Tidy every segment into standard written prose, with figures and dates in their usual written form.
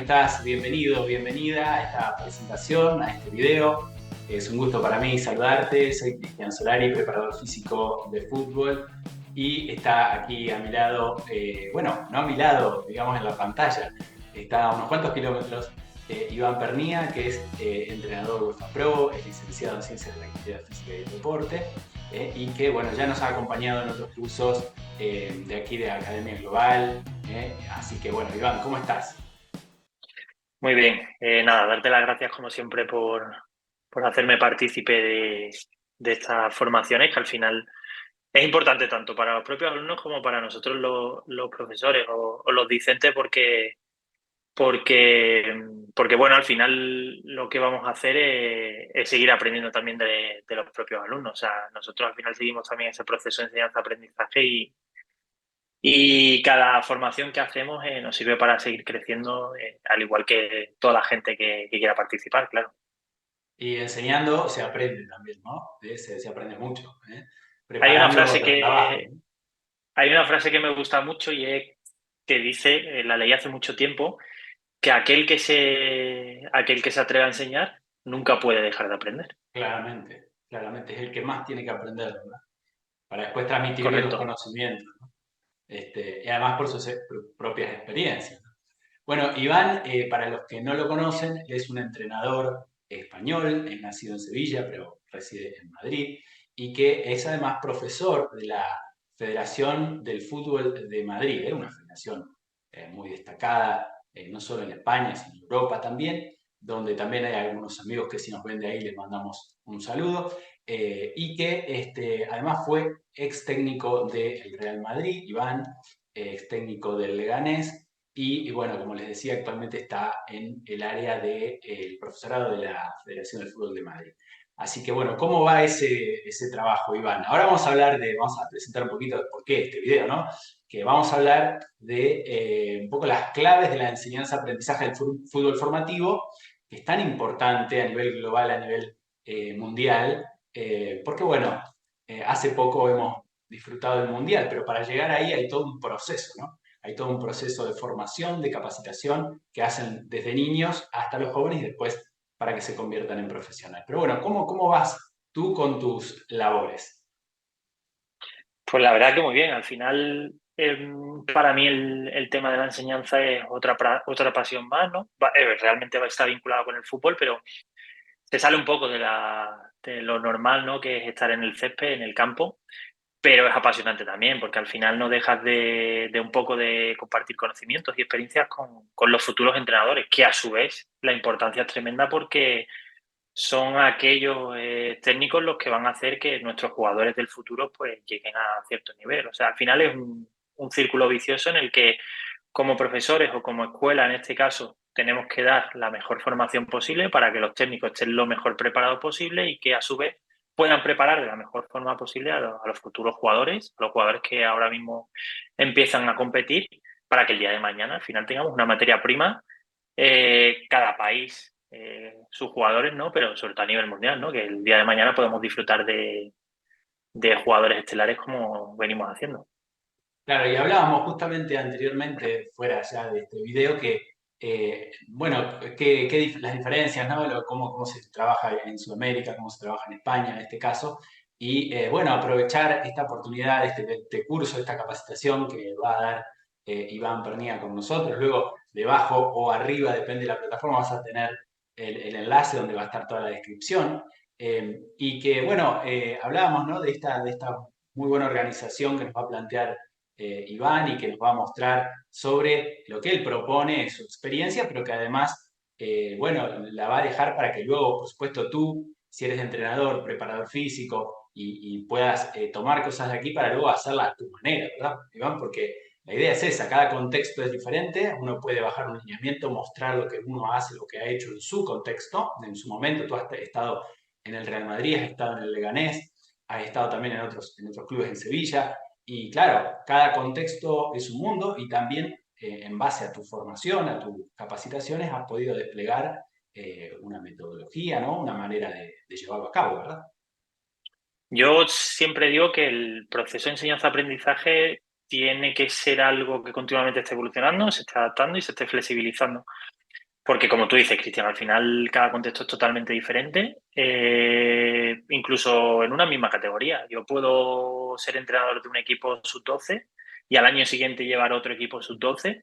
estás? Bienvenido, bienvenida a esta presentación, a este video. Es un gusto para mí saludarte. Soy Cristian Solari, preparador físico de fútbol. Y está aquí a mi lado, bueno, no a mi lado, digamos en la pantalla, está a unos cuantos kilómetros, Iván Pernía, que es entrenador UEFA Pro, es licenciado en Ciencias de la Actividad Física y el Deporte, y que, bueno, ya nos ha acompañado en otros cursos de aquí de Academia Global. Así que, bueno, Iván, ¿cómo estás? Muy bien, nada, darte las gracias como siempre por hacerme partícipe de estas formaciones que al final es importante tanto para los propios alumnos como para nosotros los profesores o los discentes porque bueno, al final lo que vamos a hacer es seguir aprendiendo también de los propios alumnos. O sea, nosotros al final seguimos también ese proceso de enseñanza-aprendizaje y cada formación que hacemos nos sirve para seguir creciendo, al igual que toda la gente que quiera participar, claro. Y enseñando se aprende también, ¿no? Se aprende mucho, Hay una preparando frase los trabajos, que, ¿no? hay una frase que me gusta mucho y es que dice, la leí hace mucho tiempo, que aquel que se atreve a enseñar nunca puede dejar de aprender. Claramente, claramente es el que más tiene que aprender, ¿verdad? Para después transmitir bien los Correcto. conocimientos, ¿no? Y además por sus propias experiencias, ¿no? Bueno, Iván, para los que no lo conocen, es un entrenador español, es nacido en Sevilla, pero reside en Madrid, y que es además profesor de la Federación del Fútbol de Madrid, una federación muy destacada, no solo en España, sino en Europa también, donde también hay algunos amigos que si nos ven de ahí les mandamos un saludo, y que además fue ex técnico del Real Madrid, Iván, ex técnico del Leganés, y, bueno, como les decía, actualmente está en el área del profesorado de la Federación del Fútbol de Madrid. Así que bueno, ¿cómo va ese trabajo, Iván? Ahora vamos a presentar un poquito de por qué este video, ¿no? Que vamos a hablar de un poco las claves de la enseñanza-aprendizaje del fútbol formativo, que es tan importante a nivel global, a nivel mundial, porque bueno, hace poco hemos disfrutado del mundial, pero para llegar ahí hay todo un proceso, ¿no? Hay todo un proceso de formación, de capacitación que hacen desde niños hasta los jóvenes y después para que se conviertan en profesionales. Pero bueno, ¿cómo vas tú con tus labores? Pues la verdad que muy bien. Al final, para mí el tema de la enseñanza es otra pasión más, ¿no? Realmente va a estar vinculado con el fútbol, pero se sale un poco de lo normal, ¿no? Que es estar en el césped, en el campo, pero es apasionante también, porque al final no dejas de un poco de compartir conocimientos y experiencias con los futuros entrenadores, que a su vez la importancia es tremenda porque son aquellos técnicos los que van a hacer que nuestros jugadores del futuro pues lleguen a cierto nivel. O sea, al final es un círculo vicioso en el que como profesores o como escuela en este caso tenemos que dar la mejor formación posible para que los técnicos estén lo mejor preparados posible y que a su vez puedan preparar de la mejor forma posible a los futuros jugadores, a los jugadores que ahora mismo empiezan a competir, para que el día de mañana al final tengamos una materia prima, cada país, sus jugadores, ¿no? Pero sobre todo a nivel mundial, ¿no? Que el día de mañana podemos disfrutar de jugadores estelares como venimos haciendo. Claro, y hablábamos justamente anteriormente, fuera ya de este video, que, bueno, las diferencias, ¿no? Cómo se trabaja en Sudamérica, cómo se trabaja en España en este caso, y bueno, aprovechar esta oportunidad, este curso, esta capacitación que va a dar Iván Pernía con nosotros. Luego, debajo o arriba, depende de la plataforma, vas a tener el enlace donde va a estar toda la descripción. Y que, bueno, hablábamos, ¿no? De esta muy buena organización que nos va a plantear Iván y que nos va a mostrar sobre lo que él propone, su experiencia, pero que además, bueno, la va a dejar para que luego, por supuesto, tú, si eres entrenador, preparador físico y puedas tomar cosas de aquí para luego hacerlas a tu manera, ¿verdad, Iván? Porque la idea es esa, cada contexto es diferente, uno puede bajar un lineamiento, mostrar lo que uno hace, lo que ha hecho en su contexto, en su momento, tú has estado en el Real Madrid, has estado en el Leganés, has estado también en otros clubes en Sevilla, y claro, cada contexto es un mundo y también en base a tu formación, a tus capacitaciones, has podido desplegar una metodología, ¿no? Una manera de llevarlo a cabo, ¿verdad? Yo siempre digo que el proceso de enseñanza-aprendizaje tiene que ser algo que continuamente esté evolucionando, se esté adaptando y se esté flexibilizando. Porque como tú dices, Cristian, al final cada contexto es totalmente diferente, incluso en una misma categoría. Yo puedo ser entrenador de un equipo sub-12 y al año siguiente llevar otro equipo sub-12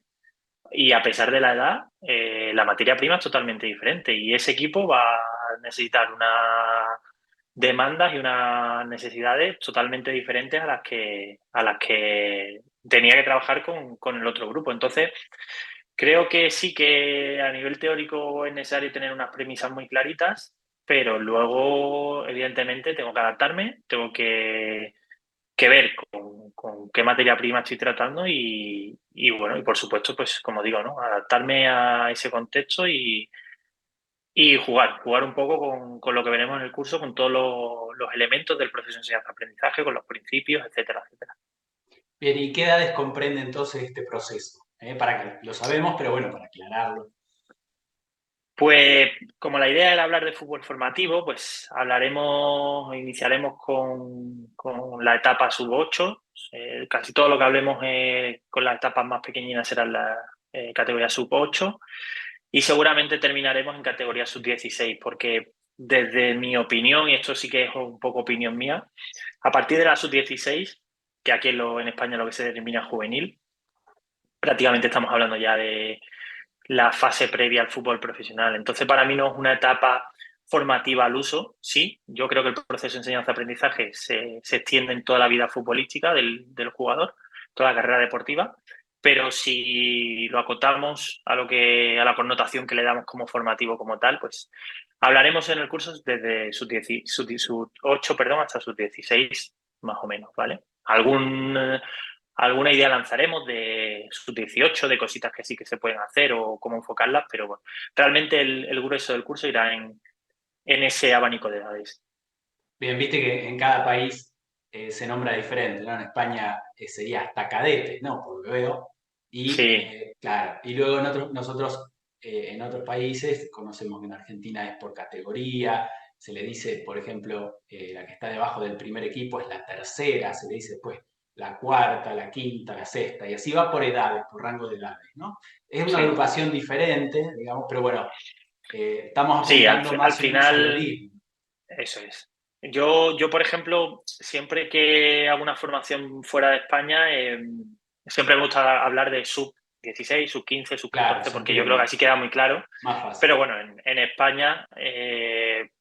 y a pesar de la edad, la materia prima es totalmente diferente y ese equipo va a necesitar unas demandas y unas necesidades totalmente diferentes a las que tenía que trabajar con el otro grupo. Entonces, creo que sí que a nivel teórico es necesario tener unas premisas muy claritas, pero luego, evidentemente, tengo que adaptarme, tengo que ver con qué materia prima estoy tratando bueno, y por supuesto, pues como digo, ¿no? Adaptarme a ese contexto y jugar un poco con lo que veremos en el curso, con todos los elementos del proceso de enseñanza-aprendizaje, con los principios, etcétera, etcétera. Bien, ¿y qué edades comprende entonces este proceso? Para que lo sabemos, pero bueno, para aclararlo. Pues como la idea era hablar de fútbol formativo, pues iniciaremos con la etapa sub-8. Casi todo lo que hablemos con las etapas más pequeñinas serán la categoría sub-8 y seguramente terminaremos en categoría sub-16 porque desde mi opinión, y esto sí que es un poco opinión mía, a partir de la sub-16, que aquí en España lo que se denomina juvenil, prácticamente estamos hablando ya de la fase previa al fútbol profesional. Entonces, para mí no es una etapa formativa al uso, sí, yo creo que el proceso de enseñanza-aprendizaje se extiende en toda la vida futbolística del jugador, toda la carrera deportiva, pero si lo acotamos a la connotación que le damos como formativo como tal, pues hablaremos en el curso desde sus 8, perdón, hasta sus 16, más o menos, ¿vale? Alguna idea lanzaremos de sub-18, de cositas que sí que se pueden hacer o cómo enfocarlas, pero bueno, realmente el grueso del curso irá en ese abanico de edades. Bien, viste que en cada país se nombra diferente, ¿no? En España sería hasta cadete, ¿no? Por lo que veo. Y Sí, claro, y luego nosotros en otros países conocemos que en Argentina es por categoría, se le dice, por ejemplo, la que está debajo del primer equipo es la tercera, se le dice después la cuarta, la quinta, la sexta, y así va por edades, por rango de edades, ¿no? Es una sí. agrupación diferente, digamos, pero bueno, estamos Sí, apuntando al más o menos a lo final, mismo. eso es. Yo, por ejemplo, siempre que hago una formación fuera de España, siempre me gusta hablar de sub-16, sub-15, Claro, sub-14, se porque yo creo que entiende. así queda muy claro. Más fácil. Pero bueno, en España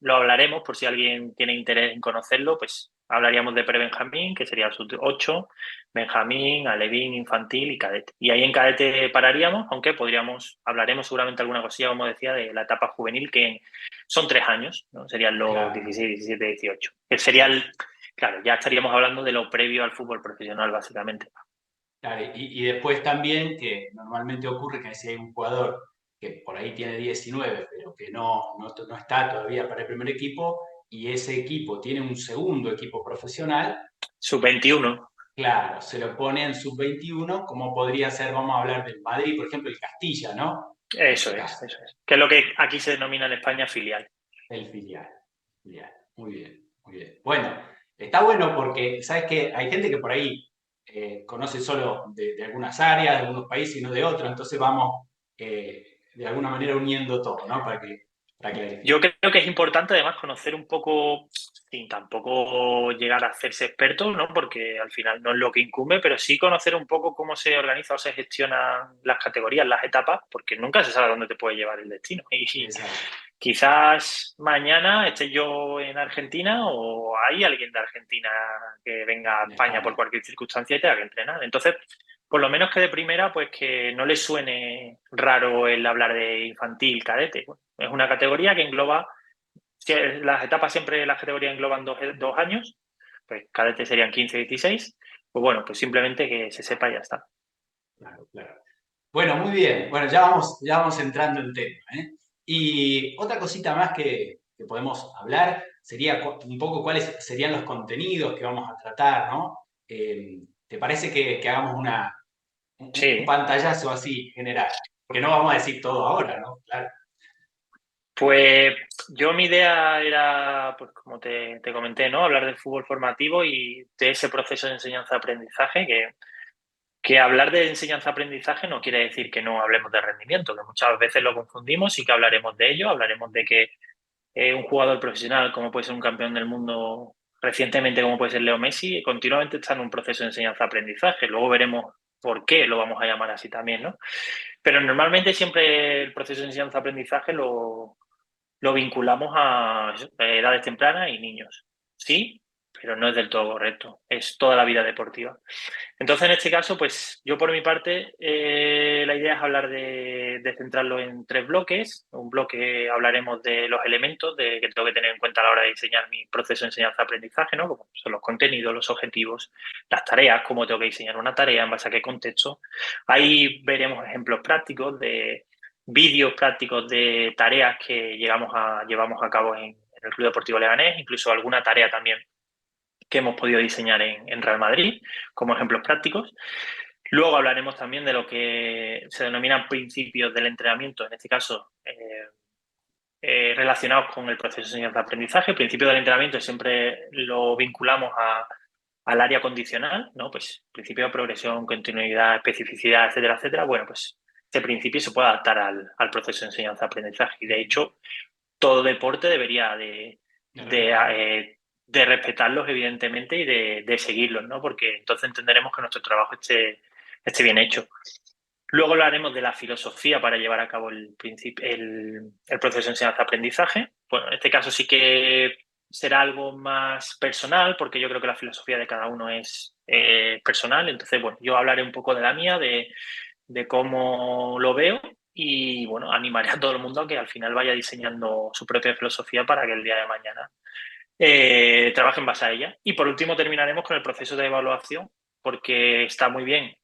lo hablaremos por si alguien tiene interés en conocerlo, pues hablaríamos de pre-Benjamín, que sería el sub-8, Benjamín, Alevín, infantil y cadete. Y ahí en cadete pararíamos, aunque hablaremos seguramente alguna cosilla, como decía, de la etapa juvenil, que son 3 años, ¿no? Serían los Claro, 16, 17, 18. Que sería sí, sí. claro, ya estaríamos hablando de lo previo al fútbol profesional, básicamente. Claro, y después también que normalmente ocurre que si hay un jugador que por ahí tiene 19, pero que no está todavía para el primer equipo, y ese equipo tiene un segundo equipo profesional, Sub-21. claro, se lo pone en sub-21, como podría ser, vamos a hablar del Madrid, por ejemplo, el Castilla, ¿no? En Eso este es, caso, eso es. Que es lo que aquí se denomina en España filial. el filial. Filial. Muy bien, muy bien. Bueno, está bueno porque, ¿sabes qué? Hay gente que por ahí conoce solo de algunas áreas, de algunos países y no de otros, entonces vamos de alguna manera uniendo todo, ¿no? Para Yo clarificar. creo que es importante además conocer un poco, sin tampoco llegar a hacerse experto, ¿no? Porque al final no es lo que incumbe, pero sí conocer un poco cómo se organiza o se gestionan las categorías, las etapas, porque nunca se sabe dónde te puede llevar el destino. Y Exacto. quizás mañana esté yo en Argentina o hay alguien de Argentina que venga a En España por España. cualquier circunstancia y tenga que entrenar. Entonces, por lo menos que de primera, pues que no le suene raro el hablar de infantil, cadete. Bueno, es una categoría que engloba, si las etapas siempre las categorías engloban 2 años, pues cadete serían 15, 16. Pues bueno, pues simplemente que se sepa y ya está. Claro, claro. Bueno, muy bien. Bueno, ya vamos entrando en tema, ¿eh? Y otra cosita más que podemos hablar sería un poco cuáles serían los contenidos que vamos a tratar, ¿no? ¿Te parece que hagamos un Sí, pantallazo así general? Porque no vamos a decir todo ahora, ¿no? Claro. pues yo mi idea era, pues como te comenté, ¿no? Hablar del fútbol formativo y de ese proceso de enseñanza-aprendizaje Que hablar de enseñanza-aprendizaje no quiere decir que no hablemos de rendimiento, que muchas veces lo confundimos y que hablaremos de ello, hablaremos de que un jugador profesional, como puede ser un campeón del mundo recientemente, como puede ser Leo Messi, continuamente está en un proceso de enseñanza-aprendizaje. Luego veremos por qué lo vamos a llamar así también, ¿no? Pero normalmente siempre el proceso de enseñanza-aprendizaje lo vinculamos a edades tempranas y niños. Sí, pero no es del todo correcto. Es toda la vida deportiva. Entonces, en este caso, pues yo por mi parte, la idea es hablar de centrarlo en 3 bloques. Un bloque hablaremos de los elementos que tengo que tener en cuenta a la hora de diseñar mi proceso de enseñanza-aprendizaje, ¿no? Como son los contenidos, los objetivos, las tareas, cómo tengo que diseñar una tarea, en base a qué contexto. Ahí veremos ejemplos prácticos de vídeos prácticos de tareas que llevamos a cabo en el Club Deportivo Leganés, incluso alguna tarea también que hemos podido diseñar en Real Madrid como ejemplos prácticos. Luego hablaremos también de lo que se denominan principios del entrenamiento, en este caso relacionados con el proceso de enseñanza-aprendizaje. El principio del entrenamiento siempre lo vinculamos al área condicional, ¿no? Pues principio de progresión, continuidad, especificidad, etcétera, etcétera. Bueno, pues este principio se puede adaptar al proceso de enseñanza-aprendizaje y de hecho todo deporte debería de respetarlos, evidentemente, y de seguirlos, ¿no? Porque entonces entenderemos que nuestro trabajo esté bien hecho. Luego hablaremos de la filosofía para llevar a cabo el proceso de enseñanza-aprendizaje. Bueno, en este caso sí que será algo más personal, porque yo creo que la filosofía de cada uno es personal. Entonces, bueno, yo hablaré un poco de la mía, de cómo lo veo y, bueno, animaré a todo el mundo a que al final vaya diseñando su propia filosofía para que el día de mañana trabaje en base a ella. Y por último terminaremos con el proceso de evaluación, porque está muy bien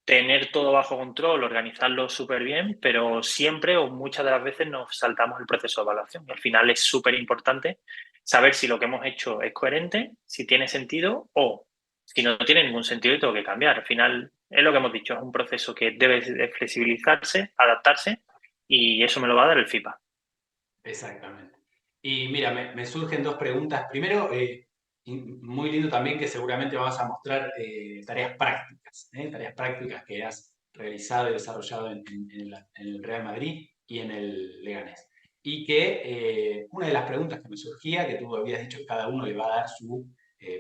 tener todo bajo control, organizarlo súper bien, pero siempre o muchas de las veces nos saltamos el proceso de evaluación. Y al final es súper importante saber si lo que hemos hecho es coherente, si tiene sentido o si no tiene ningún sentido y tengo que cambiar. Al final es lo que hemos dicho, es un proceso que debe de flexibilizarse, adaptarse y eso me lo va a dar el FIPA. Exactamente. Y mira, me surgen dos preguntas. Primero, muy lindo también que seguramente vas a mostrar tareas prácticas que has realizado y desarrollado en el Real Madrid y en el Leganés. Y que una de las preguntas que me surgía, que tú habías dicho que cada uno le va a dar su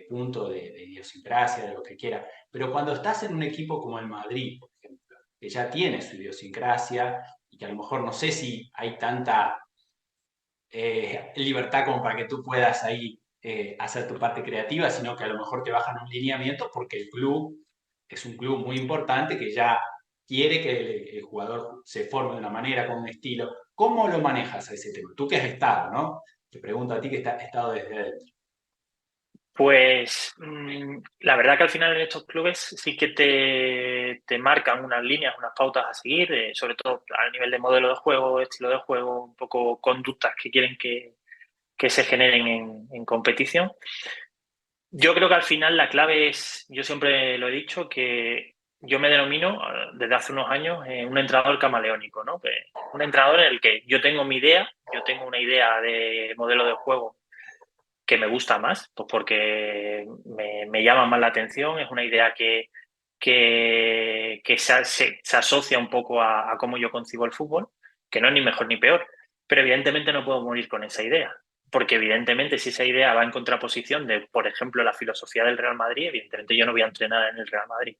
punto de idiosincrasia, de lo que quiera, pero cuando estás en un equipo como el Madrid, por ejemplo, que ya tiene su idiosincrasia y que a lo mejor no sé si hay tanta libertad como para que tú puedas ahí hacer tu parte creativa, sino que a lo mejor te bajan un lineamiento porque el club es un club muy importante que ya quiere que el jugador se forme de una manera, con un estilo. ¿Cómo lo manejas a ese tema? Tú que has estado, ¿no? Te pregunto a ti que has estado desde adentro. Pues la verdad que al final en estos clubes sí que te marcan unas líneas, unas pautas a seguir, sobre todo a nivel de modelo de juego, estilo de juego, un poco conductas que quieren que se generen en competición. Yo creo que al final la clave es, yo siempre lo he dicho, que yo me denomino desde hace unos años un entrenador camaleónico, ¿no? Un entrenador en el que yo tengo mi idea, yo tengo una idea de modelo de juego que me gusta más, pues porque me llama más la atención, es una idea que se asocia un poco a cómo yo concibo el fútbol, que no es ni mejor ni peor, pero evidentemente no puedo morir con esa idea, porque evidentemente si esa idea va en contraposición de, por ejemplo, la filosofía del Real Madrid, evidentemente yo no voy a entrenar en el Real Madrid.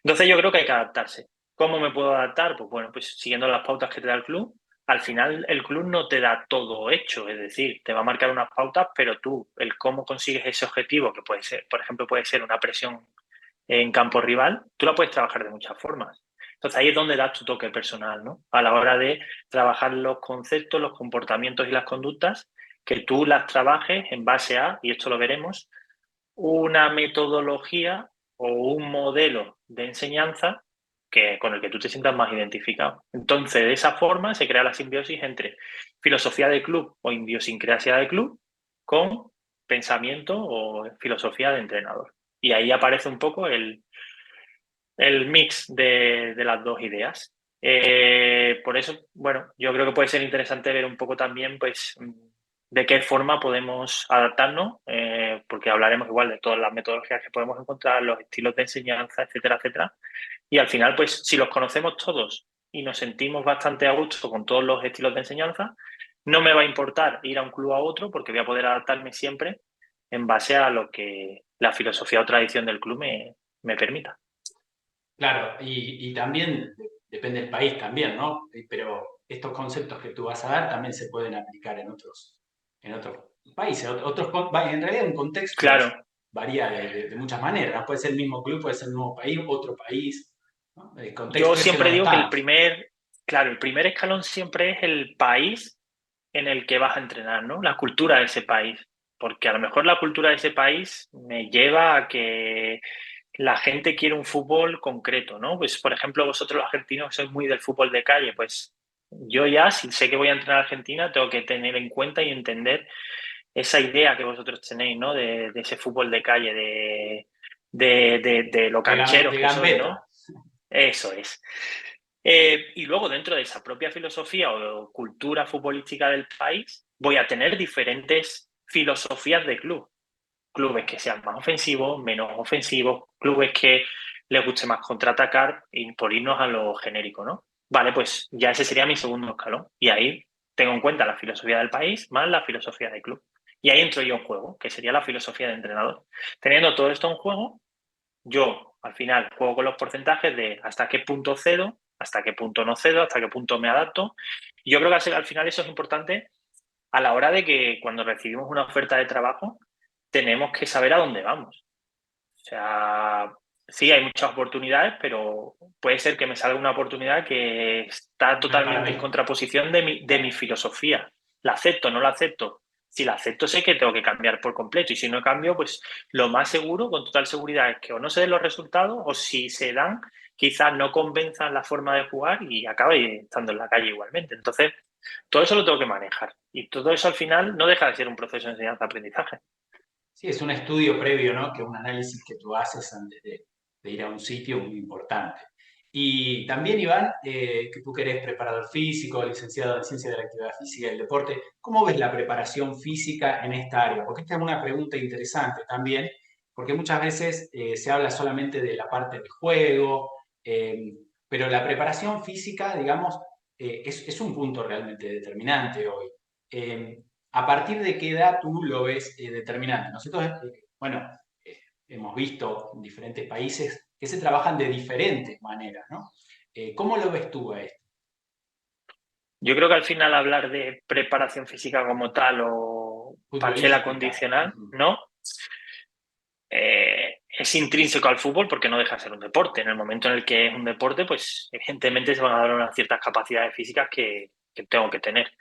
Entonces yo creo que hay que adaptarse. ¿Cómo me puedo adaptar? Pues bueno, pues siguiendo las pautas que te da el club. Al final el club no te da todo hecho, es decir, te va a marcar unas pautas, pero tú, el cómo consigues ese objetivo, que puede ser, por ejemplo, puede ser una presión en campo rival, tú la puedes trabajar de muchas formas. Entonces ahí es donde das tu toque personal, ¿no? A la hora de trabajar los conceptos, los comportamientos y las conductas, que tú las trabajes en base a, y esto lo veremos, una metodología o un modelo de enseñanza con el que tú te sientas más identificado. Entonces, de esa forma se crea la simbiosis entre filosofía de club o idiosincrasia de club con pensamiento o filosofía de entrenador. Y ahí aparece un poco el mix de las dos ideas. Por eso, bueno, yo creo que puede ser interesante ver un poco también, pues, de qué forma podemos adaptarnos, porque hablaremos igual de todas las metodologías que podemos encontrar, los estilos de enseñanza, etcétera, etcétera. Y al final, pues si los conocemos todos y nos sentimos bastante a gusto con todos los estilos de enseñanza, no me va a importar ir a un club a otro porque voy a poder adaptarme siempre en base a lo que la filosofía o tradición del club me permita. Claro, y también depende del país también, ¿no? Pero estos conceptos que tú vas a dar también se pueden aplicar en otros países. En realidad un contexto Claro, varía de muchas maneras, ¿no? Puede ser el mismo club, puede ser el mismo país, otro país, ¿no? El yo contexto es el siempre donde digo que estamos. claro, el primer escalón siempre es el país en el que vas a entrenar, ¿no? La cultura de ese país. Porque a lo mejor la cultura de ese país me lleva a que la gente quiere un fútbol concreto, ¿no? Pues, por ejemplo, vosotros los argentinos sois muy del fútbol de calle, pues yo ya, si sé que voy a entrenar a Argentina, tengo que tener en cuenta y entender esa idea que vosotros tenéis, ¿no? De ese fútbol de calle, de lo cancheros De que sois, gambeta. ¿no? Eso es. Y luego, dentro de esa propia filosofía o cultura futbolística del país, voy a tener diferentes filosofías de club. Clubes que sean más ofensivos, menos ofensivos, clubes que les guste más contraatacar y por irnos a lo genérico, ¿no? Vale, pues ya ese sería mi segundo escalón. Y ahí tengo en cuenta la filosofía del país más la filosofía del club. Y ahí entro yo en juego, que sería la filosofía de entrenador. Teniendo todo esto en juego, yo al final juego con los porcentajes de hasta qué punto cedo, hasta qué punto no cedo, hasta qué punto me adapto. Y yo creo que al final eso es importante a la hora de que cuando recibimos una oferta de trabajo tenemos que saber a dónde vamos. O sea, sí, hay muchas oportunidades, pero puede ser que me salga una oportunidad que está No es para totalmente en mí. contraposición de mi filosofía. ¿La acepto o no la acepto? Si la acepto, sé que tengo que cambiar por completo. Y si no cambio, pues lo más seguro, con total seguridad, es que o no se den los resultados o si se dan, quizás no convenzan la forma de jugar y acabe estando en la calle igualmente. Entonces, todo eso lo tengo que manejar. Y todo eso al final no deja de ser un proceso de enseñanza-aprendizaje. Sí, es un estudio previo, ¿no? Que un análisis que tú haces antes de ir a un sitio muy importante. Y también, Iván, que tú que eres preparador físico, licenciado en Ciencia de la Actividad Física y el Deporte, ¿cómo ves la preparación física en esta área? Porque esta es una pregunta interesante también, porque muchas veces se habla solamente de la parte del juego, pero la preparación física, digamos, es un punto realmente determinante hoy. Eh, ¿A partir de qué edad tú lo ves determinante? Nosotros, bueno, hemos visto en diferentes países que se trabajan de diferentes maneras, ¿no? ¿Cómo lo ves tú a esto? Yo creo que al final hablar de preparación física como tal o parcela Futbolística. condicional, Ujú. ¿no? Es intrínseco al fútbol porque no deja de ser un deporte. En el momento en el que es un deporte, pues evidentemente se van a dar unas ciertas capacidades físicas que tengo que tener.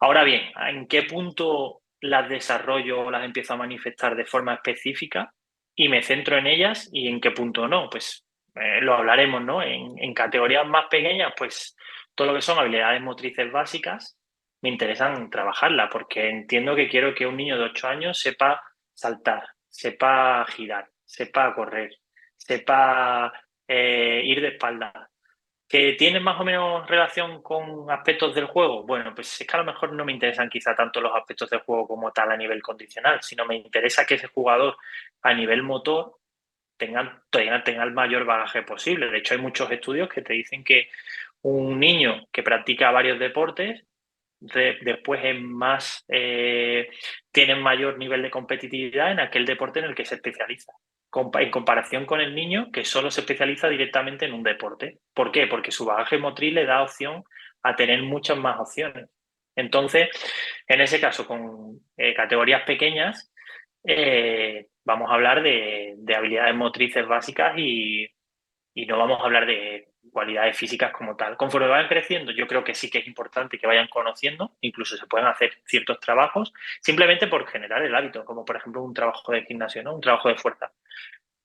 Ahora bien, ¿en qué punto las desarrollo o las empiezo a manifestar de forma específica y me centro en ellas y en qué punto no? Pues lo hablaremos, ¿no? En categorías más pequeñas, pues todo lo que son habilidades motrices básicas me interesan trabajarla porque entiendo que quiero que un niño de 8 años sepa saltar, sepa girar, sepa correr, sepa ir de espalda, ¿que tienen más o menos relación con aspectos del juego? Bueno, pues es que a lo mejor no me interesan quizá tanto los aspectos del juego como tal a nivel condicional, sino me interesa que ese jugador a nivel motor tenga el mayor bagaje posible. De hecho, hay muchos estudios que te dicen que un niño que practica varios deportes después es más, tienen mayor nivel de competitividad en aquel deporte en el que se especializa, en comparación con el niño que solo se especializa directamente en un deporte. ¿Por qué? Porque su bagaje motriz le da opción a tener muchas más opciones. Entonces, en ese caso, con categorías pequeñas, vamos a hablar de habilidades motrices básicas y no vamos a hablar de cualidades físicas como tal. Conforme vayan creciendo, yo creo que sí que es importante que vayan conociendo, incluso se pueden hacer ciertos trabajos, simplemente por generar el hábito, como por ejemplo un trabajo de gimnasio, ¿no? Un trabajo de fuerza.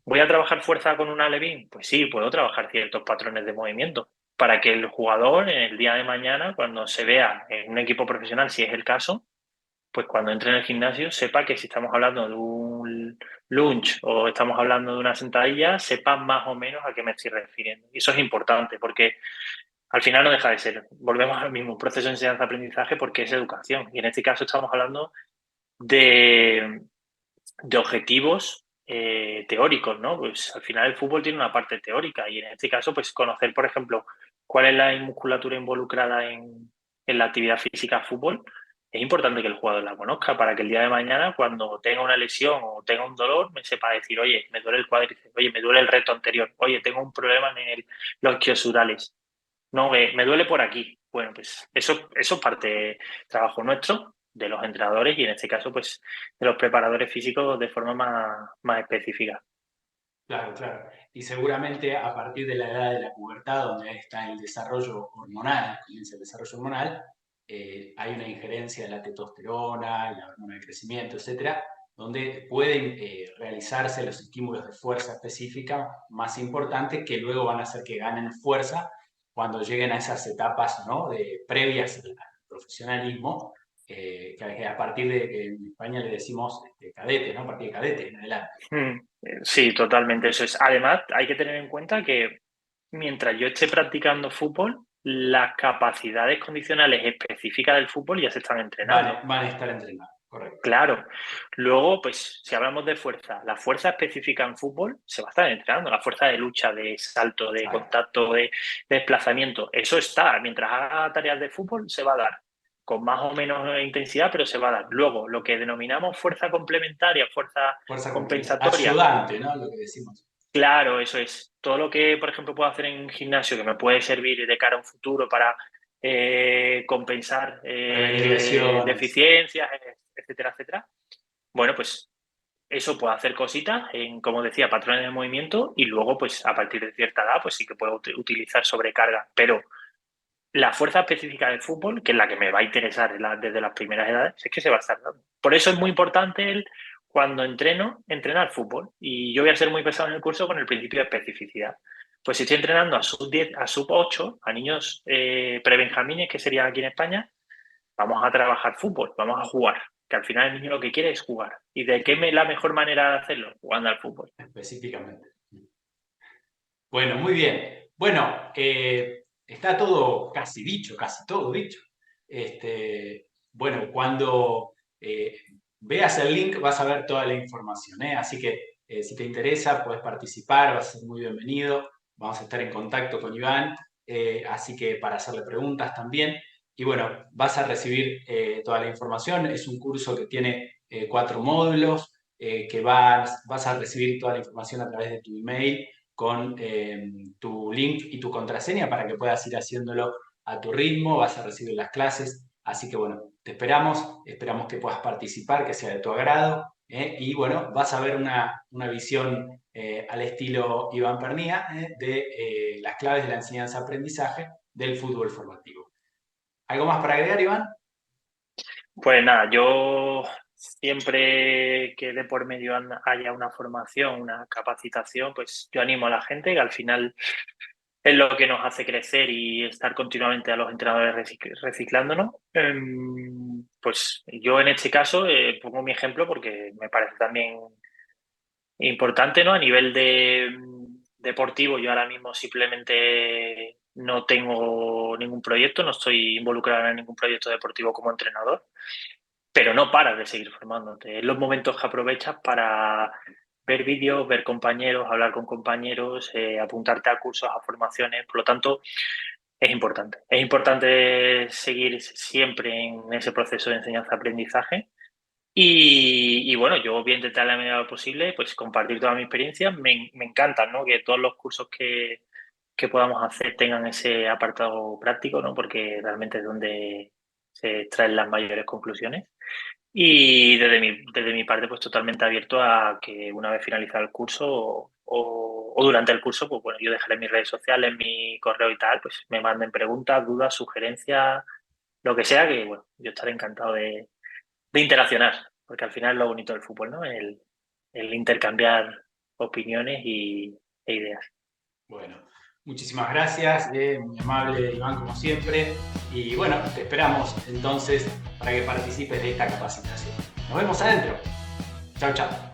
¿Voy a trabajar fuerza con una Levin? Pues sí, puedo trabajar ciertos patrones de movimiento para que el jugador en el día de mañana, cuando se vea en un equipo profesional, si es el caso, pues cuando entre en el gimnasio sepa que si estamos hablando de un lunge o estamos hablando de una sentadilla, sepa más o menos a qué me estoy refiriendo. Y eso es importante porque al final no deja de ser, volvemos al mismo proceso de enseñanza-aprendizaje porque es educación. Y en este caso estamos hablando de, de objetivos teóricos, ¿no? Pues al final el fútbol tiene una parte teórica y en este caso, pues conocer, por ejemplo, cuál es la musculatura involucrada en la actividad física de fútbol, es importante que el jugador la conozca para que el día de mañana, cuando tenga una lesión o tenga un dolor, me sepa decir, oye, me duele el cuádriceps, oye, me duele el recto anterior, oye, tengo un problema en los isquiosurales, no, me duele por aquí. Bueno, pues eso es parte de trabajo nuestro, de los entrenadores y en este caso, pues de los preparadores físicos de forma más específica. Claro, claro. Y seguramente a partir de la edad de la pubertad, donde está el desarrollo hormonal, comienza el desarrollo hormonal, hay una injerencia de la testosterona, la hormona de crecimiento, etcétera, donde pueden realizarse los estímulos de fuerza específica más importantes que luego van a hacer que ganen fuerza cuando lleguen a esas etapas, ¿no? Previas al profesionalismo, que a partir de que en España le decimos cadete, ¿no? A partir de cadete en adelante. Sí, totalmente. Eso es. Además, hay que tener en cuenta que mientras yo esté practicando fútbol, las capacidades condicionales específicas del fútbol ya se están entrenando. Van a estar entrenados, correcto. Claro. Luego, pues, si hablamos de fuerza, la fuerza específica en fútbol se va a estar entrenando. La fuerza de lucha, de salto, de Exacto. contacto, de desplazamiento. Eso está. Mientras haga tareas de fútbol, se va a dar. Con más o menos intensidad, pero se va a dar. Luego, lo que denominamos fuerza complementaria, fuerza Fuerza compensatoria. ayudante, ¿no? Lo que decimos. Claro, eso es. Todo lo que, por ejemplo, puedo hacer en gimnasio que me puede servir de cara a un futuro para compensar Prevenir lesiones. deficiencias, etcétera, etcétera. Bueno, pues eso puedo hacer cositas en, como decía, patrones de movimiento y luego, pues a partir de cierta edad, pues sí que puedo utilizar sobrecarga. Pero la fuerza específica del fútbol, que es la que me va a interesar desde las primeras edades, es que se va a estar dando. Por eso es muy importante cuando entrenar fútbol. Y yo voy a ser muy pesado en el curso con el principio de especificidad. Pues si estoy entrenando a sub-10, a sub-8, a niños prebenjamines, que serían aquí en España, vamos a trabajar fútbol, vamos a jugar. Que al final el niño lo que quiere es jugar. ¿Y de qué la mejor manera de hacerlo? Jugando al fútbol. Específicamente. Bueno, muy bien. Bueno, está todo casi dicho, casi todo dicho. Bueno, cuando veas el link vas a ver toda la información, ¿eh? Así que si te interesa, puedes participar, vas a ser muy bienvenido. Vamos a estar en contacto con Iván, así que para hacerle preguntas también. Y bueno, vas a recibir toda la información. Es un curso que tiene 4 módulos, que vas a recibir toda la información a través de tu email con tu link y tu contraseña para que puedas ir haciéndolo a tu ritmo, vas a recibir las clases, así que bueno, te esperamos que puedas participar, que sea de tu agrado, y bueno, vas a ver una visión al estilo Iván Pernía de las claves de la enseñanza-aprendizaje del fútbol formativo. ¿Algo más para agregar, Iván? Pues nada, yo siempre que de por medio haya una formación, una capacitación, pues yo animo a la gente que al final es lo que nos hace crecer y estar continuamente a los entrenadores reciclándonos. Pues yo en este caso pongo mi ejemplo porque me parece también importante, ¿no? A nivel deportivo, yo ahora mismo simplemente no tengo ningún proyecto, no estoy involucrado en ningún proyecto deportivo como entrenador, pero no paras de seguir formándote. En los momentos que aprovechas para ver vídeos, ver compañeros, hablar con compañeros, apuntarte a cursos, a formaciones. Por lo tanto, es importante. Es importante seguir siempre en ese proceso de enseñanza-aprendizaje. Y bueno, yo voy a intentar a la medida de lo posible pues, compartir toda mi experiencia. Me encanta, ¿no? Que todos los cursos que podamos hacer tengan ese apartado práctico, ¿no? Porque realmente es donde se extraen las mayores conclusiones. Y desde mi parte, pues totalmente abierto a que una vez finalizado el curso o durante el curso, pues bueno, yo dejaré mis redes sociales, mi correo y tal, pues me manden preguntas, dudas, sugerencias, lo que sea, que bueno, yo estaré encantado de interaccionar, porque al final es lo bonito del fútbol, ¿no? El intercambiar opiniones e ideas. Bueno, muchísimas gracias, muy amable Iván como siempre. Y bueno, te esperamos entonces para que participes de esta capacitación. Nos vemos adentro. Chao, chao.